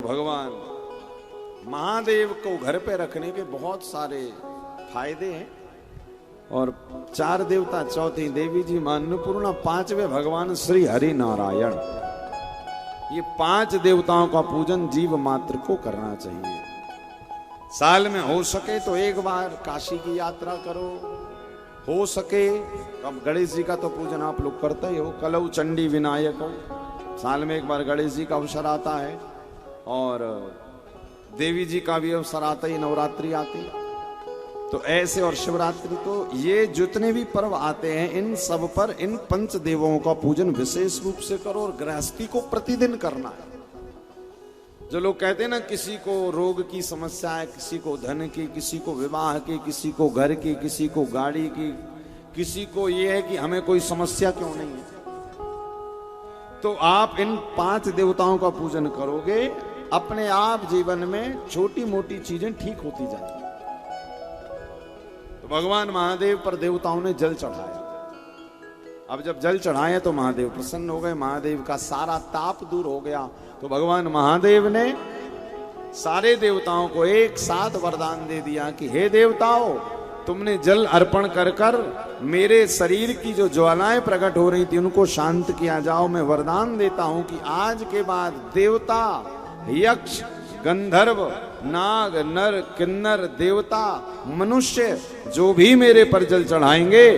भगवान महादेव को घर पे रखने के बहुत सारे फायदे हैं। और 4 देवता, चौथी देवी जी मां अन्नपूर्णा, 5वें भगवान श्री हरि नारायण। ये 5 देवताओं का पूजन जीव मात्र को करना चाहिए। साल में हो सके तो एक बार काशी की यात्रा करो, हो सके अब गणेश जी का तो पूजन आप लोग करते ही हो, कलऊ चंडी विनायक हो, साल में एक बार गणेश जी का अवसर आता है। और देवी जी का भी अवसर आता ही, नवरात्रि आती है तो ऐसे, और शिवरात्रि, तो ये जितने भी पर्व आते हैं इन सब पर इन 5 देवों का पूजन विशेष रूप से करो। और गृहस्थी को प्रतिदिन करना है। जो लोग कहते हैं ना, किसी को रोग की समस्या है, किसी को धन की, किसी को विवाह की, किसी को घर की, किसी को गाड़ी की, किसी को ये है कि हमें कोई समस्या क्यों नहीं है, तो आप इन 5 देवताओं का पूजन करोगे, अपने आप जीवन में छोटी मोटी चीजें ठीक होती जाएंगी। तो भगवान महादेव पर देवताओं ने जल चढ़ाया। अब जब जल चढ़ाए तो महादेव प्रसन्न हो गए, महादेव का सारा ताप दूर हो गया। तो भगवान महादेव ने सारे देवताओं को एक साथ वरदान दे दिया कि हे देवताओं, तुमने जल अर्पण कर कर मेरे शरीर की जो ज्वालाएं प्रकट हो रही थी उनको शांत किया। जाओ, मैं वरदान देता हूं कि आज के बाद देवता, यक्ष, गंधर्व, नाग, नर, किन्नर, देवता, मनुष्य जो भी मेरे पर जल चढ़ाएंगे,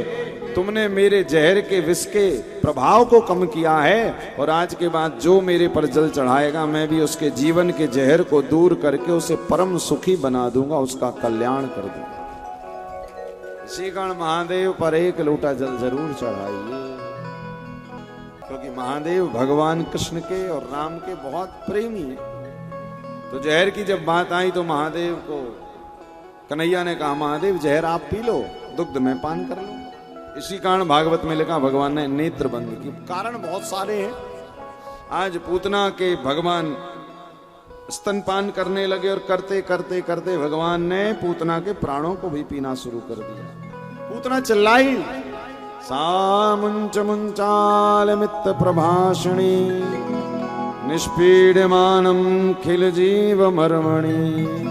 तुमने मेरे जहर के विष के प्रभाव को कम किया है। और आज के बाद जो मेरे पर जल चढ़ाएगा, मैं भी उसके जीवन के जहर को दूर करके उसे परम सुखी बना दूंगा, उसका कल्याण कर दूंगा। इसी कारण महादेव पर एक लोटा जल जरूर चढ़ाइए, क्योंकि महादेव भगवान कृष्ण के और राम के बहुत प्रेमी है। तो जहर की जब बात आई तो महादेव को कन्हैया ने कहा, महादेव जहर आप पी लो, दुग्ध में पान कर लो। इसी कारण भागवत में लिखा भगवान ने नेत्र बंद की। कारण बहुत सारे हैं। आज पूतना के भगवान स्तनपान करने लगे और करते करते करते भगवान ने पूतना के प्राणों को भी पीना शुरू कर दिया। पूतना चिल्लाई, सा मुंच मुंचाल मित्त प्रभाषणी निष्पीड्यमानम खिल जीव मर्मणि।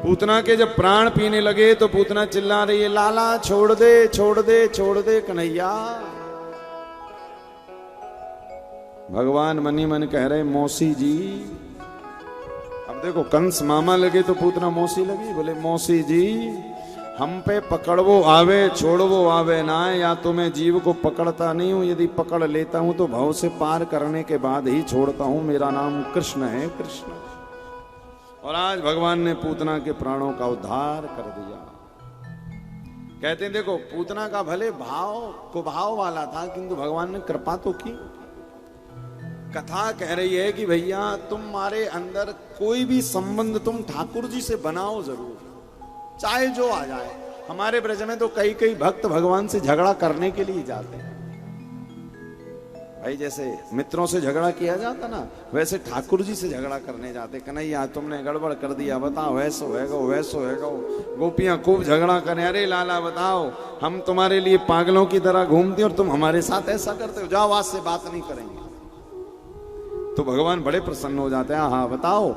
पूतना के जब प्राण पीने लगे तो पूतना चिल्ला रही है, लाला छोड़ दे, छोड़ दे, छोड़ दे कन्हैया। भगवान मनी मन कह रहे, मौसी जी। अब देखो, कंस मामा लगे तो पूतना मौसी लगी। बोले, मौसी जी, हम पे पकड़वो आवे छोड़वो आवे ना, या तो मैं जीव को पकड़ता नहीं हूं, यदि पकड़ लेता हूं तो भव से पार करने के बाद ही छोड़ता हूं। मेरा नाम कृष्ण है, कृष्ण। और आज भगवान ने पूतना के प्राणों का उद्धार कर दिया। कहते हैं, देखो, पूतना का भले भाव कुभाव वाला था, किंतु भगवान ने कृपा तो की। कथा कह रही है कि भैया, तुम्हारे अंदर कोई भी संबंध तुम ठाकुर जी से बनाओ जरूर, चाहे जो आ जाए। हमारे ब्रज में तो कई कई भक्त भगवान से झगड़ा करने के लिए जाते हैं। भाई, जैसे मित्रों से झगड़ा किया जाता ना, वैसे ठाकुर जी से झगड़ा करने जाते। कन्हैया, तुमने गड़बड़ कर दिया, बताओ, वैसो हैगो, वैसो हैगो। गोपियां खूब झगड़ा करें, अरे लाला बताओ, हम तुम्हारे लिए पागलों की तरह घूमती और तुम हमारे साथ ऐसा करते हो, जाओ, आज से बात नहीं करेंगे। तो भगवान बड़े प्रसन्न हो जाते हैं। हाँ, बताओ,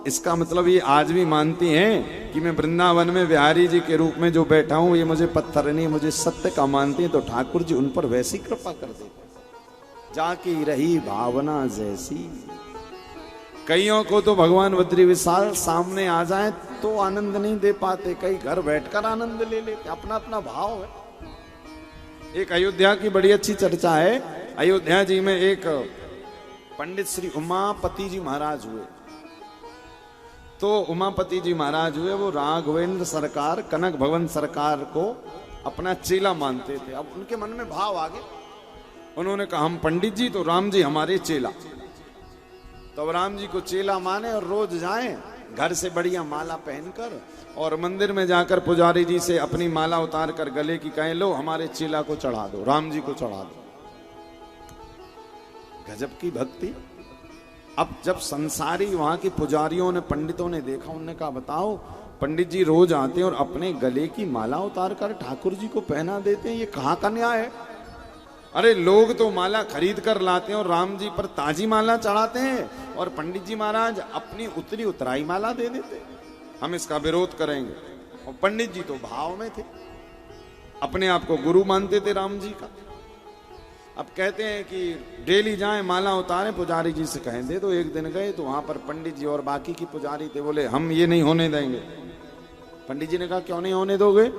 इसका मतलब ये आज भी मानती हैं कि मैं वृंदावन में बिहारी जी के रूप में जो बैठा हूं, ये मुझे पत्थर नहीं, मुझे सत्य का मानती हैं। तो ठाकुर जी उन पर वैसी कृपा कर देते, जाकी रही भावना जैसी। कईयों को तो भगवान बद्री विशाल सामने आ जाए तो आनंद नहीं दे पाते, कई घर बैठकर आनंद ले लेते, अपना अपना भाव है। एक अयोध्या की बड़ी अच्छी चर्चा है। अयोध्या जी में एक पंडित श्री उमापति जी महाराज हुए। तो उमापति जी महाराज हुए, वो राघवेंद्र सरकार, कनक भवन सरकार को अपना चेला मानते थे। अब उनके मन में भाव आ गए, उन्होंने कहा, हम पंडित जी तो राम जी हमारे चेला। तो अब राम जी को चेला माने और रोज जाएं घर से बढ़िया माला पहनकर, और मंदिर में जाकर पुजारी जी से अपनी माला उतार कर गले की कहें, लो हमारे चेला को चढ़ा दो, राम जी को चढ़ा दो। गजब की भक्ति। अब जब संसारी वहां के पुजारियों ने, पंडितों ने देखा, उन्होंने कहा, बताओ, पंडित जी रोज आते हैं और अपने गले की माला उतार कर ठाकुर जी को पहना देते हैं, ये कहाँ का न्याय है? अरे लोग तो माला खरीद कर लाते हैं और राम जी पर ताजी माला चढ़ाते हैं, और पंडित जी महाराज अपनी उतरी उतराई माला दे देते। हम इसका विरोध करेंगे। और पंडित जी तो भाव में थे, अपने आप को गुरु मानते थे राम जी का। अब कहते हैं कि डेली जाएं माला उतारें, पुजारी जी से कहें दे। तो एक दिन गए तो वहां पर पंडित जी और बाकी की पुजारी थे, बोले हम ये नहीं होने देंगे। पंडित जी ने कहा क्यों नहीं होने दोगे?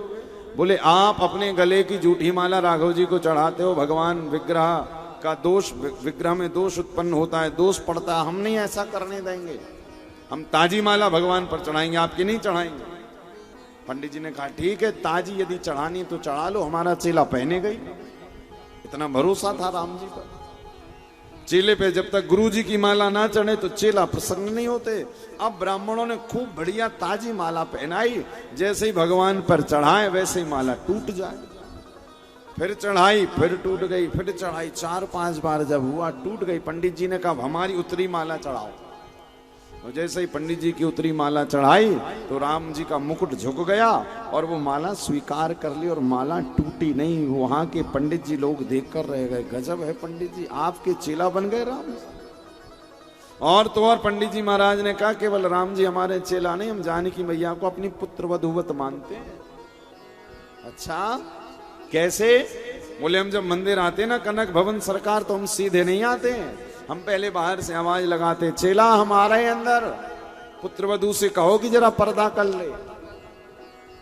बोले आप अपने गले की जूठी माला राघव जी को चढ़ाते हो, भगवान विग्रह का दोष, विग्रह में दोष उत्पन्न होता है, दोष पड़ता है, हम नहीं ऐसा करने देंगे। हम ताजी माला भगवान पर चढ़ाएंगे, आपकी नहीं चढ़ाएंगे। पंडित जी ने कहा ठीक है, ताजी यदि चढ़ानी तो चढ़ा लो, हमारा चेला पहने गई। इतना भरोसा था राम जी पर। चेले पे जब तक गुरु जी की माला ना चढ़े तो चेला प्रसन्न नहीं होते। अब ब्राह्मणों ने खूब बढ़िया ताजी माला पहनाई, जैसे ही भगवान पर चढ़ाए वैसे ही माला टूट जाए। फिर चढ़ाई, फिर टूट गई, फिर चढ़ाई, 4-5 बार जब हुआ टूट गई। पंडित जी ने कहा हमारी उतरी माला चढ़ाओ। और जैसे ही पंडित जी की उतरी माला चढ़ाई तो राम जी का मुकुट झुक गया और वो माला स्वीकार कर ली, और माला टूटी नहीं। वहां के पंडित जी लोग देख कर रह गए, गजब है पंडित जी, आपके चेला बन गए राम जी। और तो और पंडित जी महाराज ने कहा केवल राम जी हमारे चेला नहीं, हम जानकी मैया को अपनी पुत्र वधूवत मानते हैं। अच्छा कैसे? बोले हम जब मंदिर आते ना कनक भवन सरकार, तो हम सीधे नहीं आते हैं, हम पहले बाहर से आवाज लगाते, चेला हमारे अंदर, पुत्र वधू से कहो कि जरा पर्दा कर ले।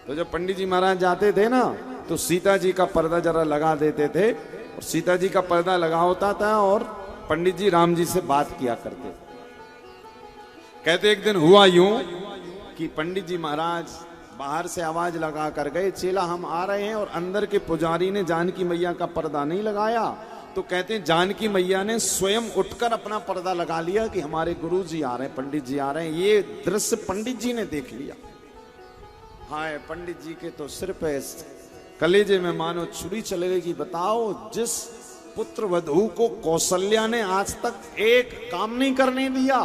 तो जब पंडित जी महाराज जाते थे ना तो सीता जी का पर्दा जरा लगा देते थे, और सीता जी का पर्दा लगा होता था और पंडित जी राम जी से बात किया करते। कहते एक दिन हुआ यूं कि पंडित जी महाराज बाहर से आवाज लगा कर गए, चेला हम आ रहे हैं, और अंदर के पुजारी ने जानकी मैया का पर्दा नहीं लगाया। तो कहते हैं जानकी मैया ने स्वयं उठकर अपना पर्दा लगा लिया कि हमारे गुरु जी आ रहे हैं, पंडित जी आ रहे हैं। ये दृश्य पंडित जी ने देख लिया। हाय पंडित जी के तो सिर पे कलेजे में मानो छुरी चले गई कि बताओ, जिस पुत्र वधू को कौशल्या ने आज तक एक काम नहीं करने दिया,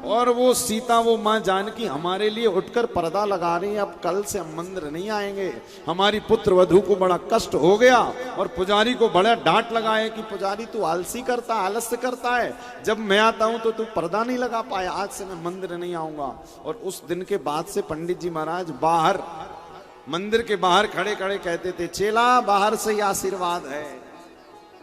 और वो सीता, वो माँ जानकी हमारे लिए उठकर पर्दा लगा रही है, अब कल से हम मंदिर नहीं आएंगे। हमारी पुत्र वधू को बड़ा कष्ट हो गया, और पुजारी को बड़ा डांट लगाए कि पुजारी तू आलसी करता है, आलस्य करता है, जब मैं आता हूं तो तू पर्दा नहीं लगा पाया, आज से मैं मंदिर नहीं आऊंगा। और उस दिन के बाद से पंडित जी महाराज बाहर, मंदिर के बाहर खड़े खड़े कहते थे, चेला बाहर से ही आशीर्वाद है।